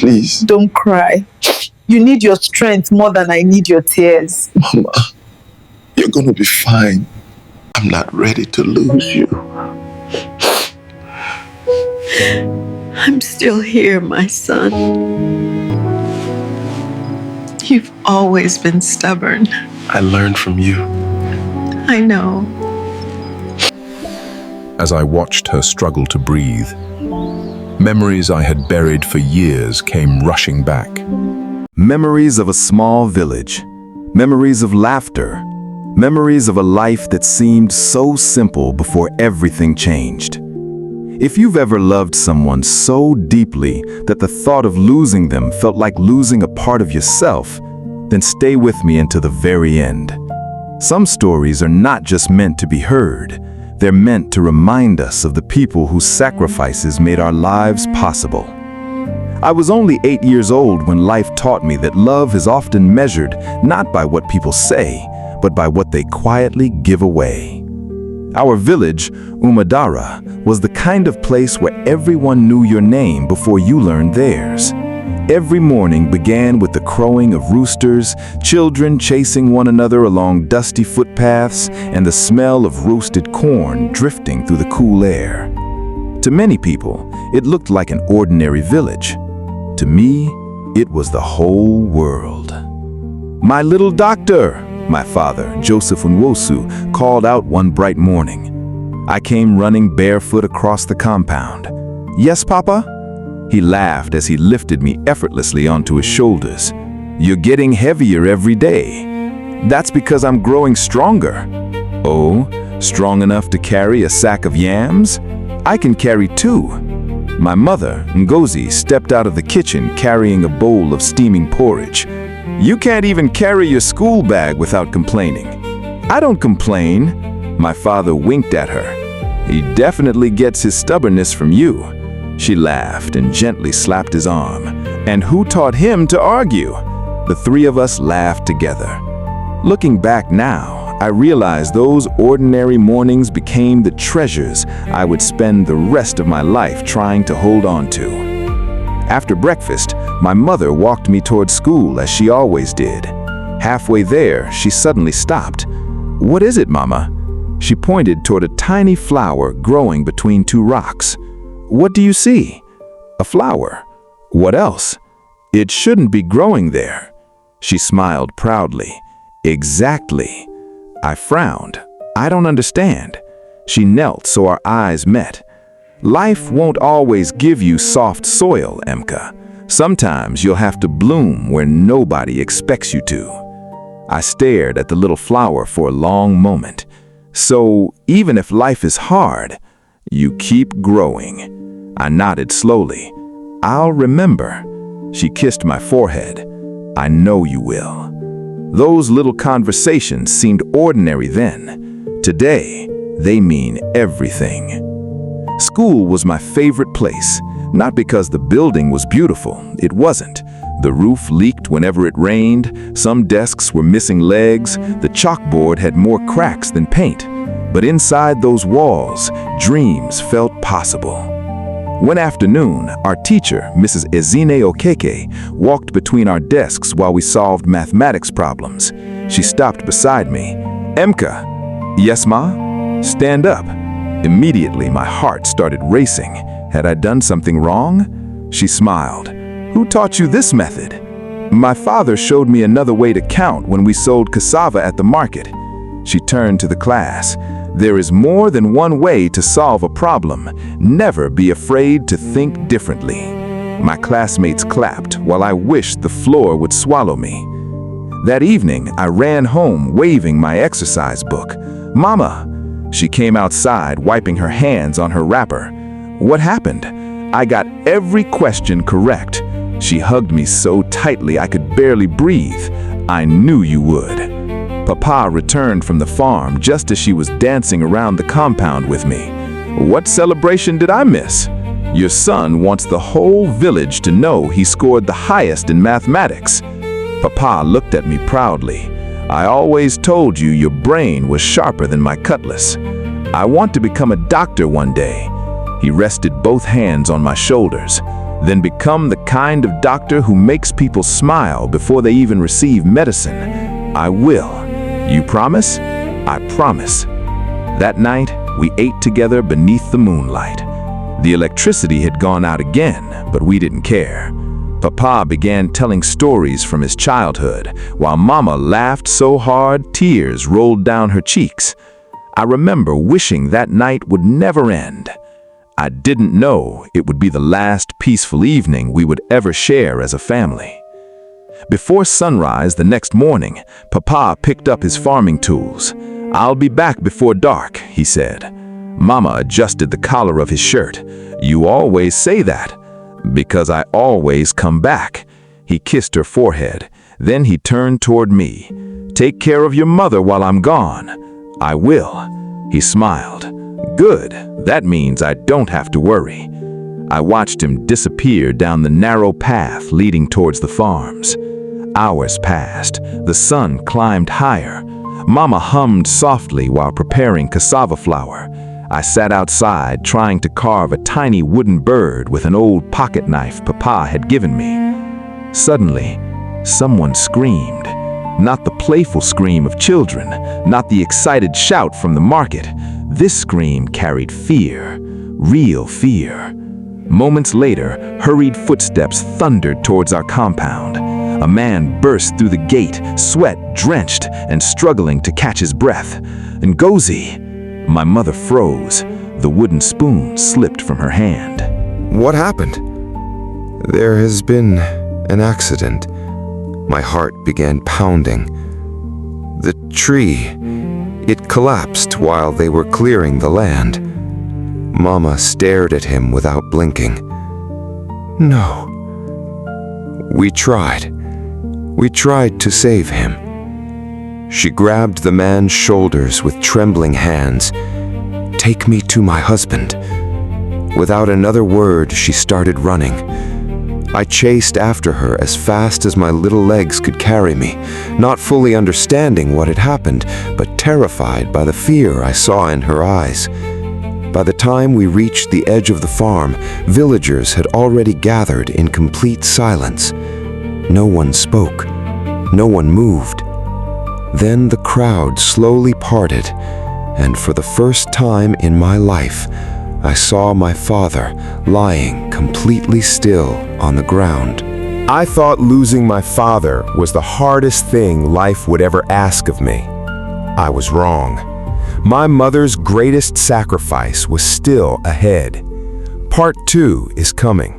please. Don't cry. You need your strength more than I need your tears. Mama, you're gonna be fine. I'm not ready to lose you. I'm still here, my son. You've always been stubborn. I learned from you. I know. As I watched her struggle to breathe, memories I had buried for years came rushing back. Memories of a small village, memories of laughter, memories of a life that seemed so simple before everything changed. If you've ever loved someone so deeply that the thought of losing them felt like losing a part of yourself, then stay with me until the very end. Some stories are not just meant to be heard, they're meant to remind us of the people whose sacrifices made our lives possible. I was only 8 years old when life taught me that love is often measured not by what people say, but by what they quietly give away. Our village, Umadara, was the kind of place where everyone knew your name before you learned theirs. Every morning began with the crowing of roosters, children chasing one another along dusty footpaths, and the smell of roasted corn drifting through the cool air. To many people, it looked like an ordinary village. To me, it was the whole world. "My little doctor," my father, Joseph Nwosu, called out one bright morning. I came running barefoot across the compound. "Yes, Papa?" He laughed as he lifted me effortlessly onto his shoulders. "You're getting heavier every day." "That's because I'm growing stronger." "Oh, strong enough to carry a sack of yams? I can carry 2. My mother, Ngozi, stepped out of the kitchen carrying a bowl of steaming porridge. "You can't even carry your school bag without complaining." "I don't complain." My father winked at her. "He definitely gets his stubbornness from you." She laughed and gently slapped his arm. "And who taught him to argue?" The 3 of us laughed together. Looking back now, I realized those ordinary mornings became the treasures I would spend the rest of my life trying to hold on to. After breakfast, my mother walked me toward school as she always did. Halfway there, she suddenly stopped. "What is it, Mama?" She pointed toward a tiny flower growing between 2 rocks. "What do you see?" "A flower." "What else?" "It shouldn't be growing there." She smiled proudly. "Exactly." I frowned. "I don't understand." She knelt so our eyes met. "Life won't always give you soft soil, Emeka. Sometimes you'll have to bloom where nobody expects you to." I stared at the little flower for a long moment. "So even if life is hard, you keep growing." I nodded slowly. "I'll remember." She kissed my forehead. "I know you will." Those little conversations seemed ordinary then. Today, they mean everything. School was my favorite place, not because the building was beautiful. It wasn't. The roof leaked whenever it rained, some desks were missing legs, the chalkboard had more cracks than paint. But inside those walls, dreams felt possible. One afternoon, our teacher, Mrs. Ezine Okeke, walked between our desks while we solved mathematics problems. She stopped beside me. "Emeka." "Yes, Ma?" "Stand up." Immediately, my heart started racing. Had I done something wrong? She smiled. "Who taught you this method?" "My father showed me another way to count when we sold cassava at the market." She turned to the class. "There is more than one way to solve a problem. Never be afraid to think differently." My classmates clapped while I wished the floor would swallow me. That evening, I ran home waving my exercise book. "Mama!" She came outside, wiping her hands on her wrapper. "What happened?" "I got every question correct." She hugged me so tightly I could barely breathe. "I knew you would." Papa returned from the farm just as she was dancing around the compound with me. "What celebration did I miss?" "Your son wants the whole village to know he scored the highest in mathematics." Papa looked at me proudly. "I always told you your brain was sharper than my cutlass. I want to become a doctor one day." He rested both hands on my shoulders. then become the kind of doctor who makes people smile before they even receive medicine. I will. You promise? I promise. That night, we ate together beneath the moonlight. The electricity had gone out again, but we didn't care. Papa began telling stories from his childhood, while Mama laughed so hard tears rolled down her cheeks. I remember wishing that night would never end. I didn't know it would be the last peaceful evening we would ever share as a family. Before sunrise the next morning, Papa picked up his farming tools. "I'll be back before dark," he said. Mama adjusted the collar of his shirt. "You always say that." "Because I always come back." He kissed her forehead. Then he turned toward me. "Take care of your mother while I'm gone." "I will." He smiled. "Good. That means I don't have to worry." I watched him disappear down the narrow path leading towards the farms. Hours passed. The sun climbed higher. Mama hummed softly while preparing cassava flour. I sat outside trying to carve a tiny wooden bird with an old pocket knife Papa had given me. Suddenly, someone screamed. Not the playful scream of children, not the excited shout from the market. This scream carried fear, real fear. Moments later, hurried footsteps thundered towards our compound. A man burst through the gate, sweat-drenched and struggling to catch his breath. "Ngozi!" My mother froze. The wooden spoon slipped from her hand. What happened? There has been an accident. My heart began pounding. The tree, it collapsed while they were clearing the land. Mama stared at him without blinking. No. We tried. We tried to save him. She grabbed the man's shoulders with trembling hands. "Take me to my husband." Without another word, she started running. I chased after her as fast as my little legs could carry me, not fully understanding what had happened, but terrified by the fear I saw in her eyes. By the time we reached the edge of the farm, villagers had already gathered in complete silence. No one spoke. No one moved. Then the crowd slowly parted, and for the first time in my life, I saw my father lying completely still on the ground. I thought losing my father was the hardest thing life would ever ask of me. I was wrong. My mother's greatest sacrifice was still ahead. Part 2 is coming.